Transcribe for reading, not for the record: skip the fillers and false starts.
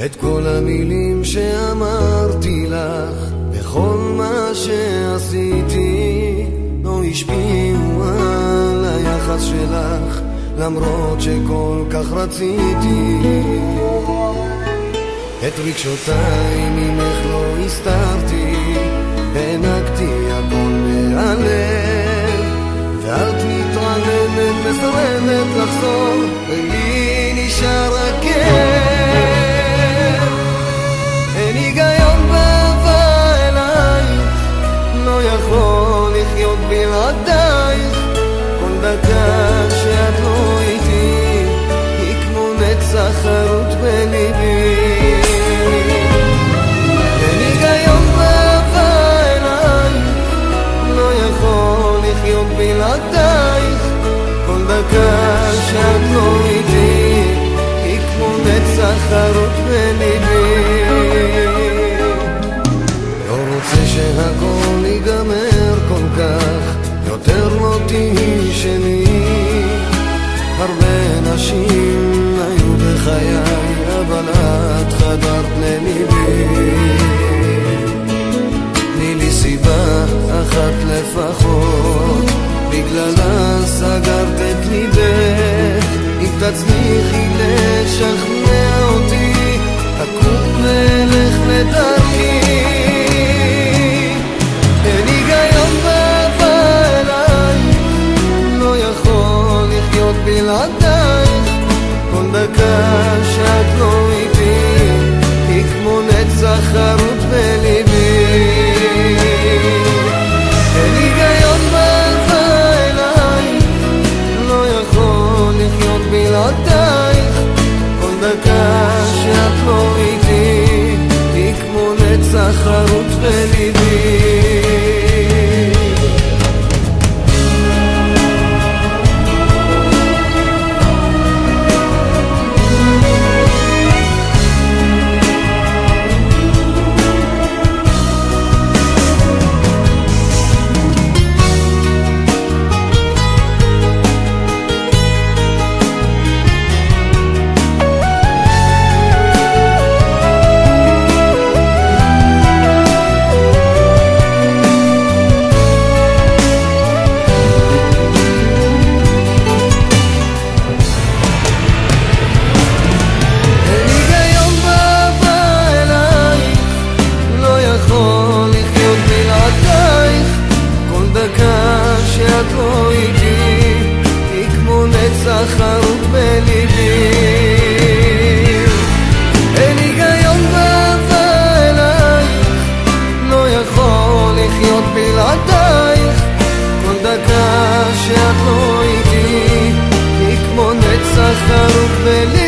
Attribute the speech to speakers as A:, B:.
A: את כל המילים שאמרתי לך בכל מה שעשיתי לא השפיעו על היחס שלך, למרות שכל כך רציתי. את רגשותיי ממך לא הסתרתי, הענקתי הכל מהלב, ואת מתרננת מסרבת לחזור, ולי נשאר רק כאב. אין היגיון באהבה אלייך, לא יכול לחיות בלעדייך. כל דקה שאת לא איתי היא כמו נצח חרוט בליבי. אין היגיון באהבה אלייך, לא יכול לחיות בלעדייך. כל דקה שאת לא איתי היא כמו נצח חרוט בליבי. לא רוצה שהכל ייגמר כל כך, יותר לא תהי שלי. הרבה נשים היו בחיי, אבל את חדרת לליבי. תני לי סיבה אחת לפחות, בגללה סגרת את ליבך. אם תצליחי לשכנע אותי, אקום ואלך לדרכי. אין היגיון באהבה אלייך, לא יכול לחיות בלעדייך. כל דקה שאת לא איתי היא כמו נצח חרוט בליבי. אין היגיון באהבה אלייך, לא יכול לחיות בלעדייך. כל דקה שאת לא איתי היא כמו נצח חרוט בליבי. שאת לא איתי היא כמו נצח חרוט בליבי. אין היגיון באהבה אלייך, לא יכול לחיות בלעדייך. כל דקה שאת לא איתי היא כמו נצח חרוט בליבי.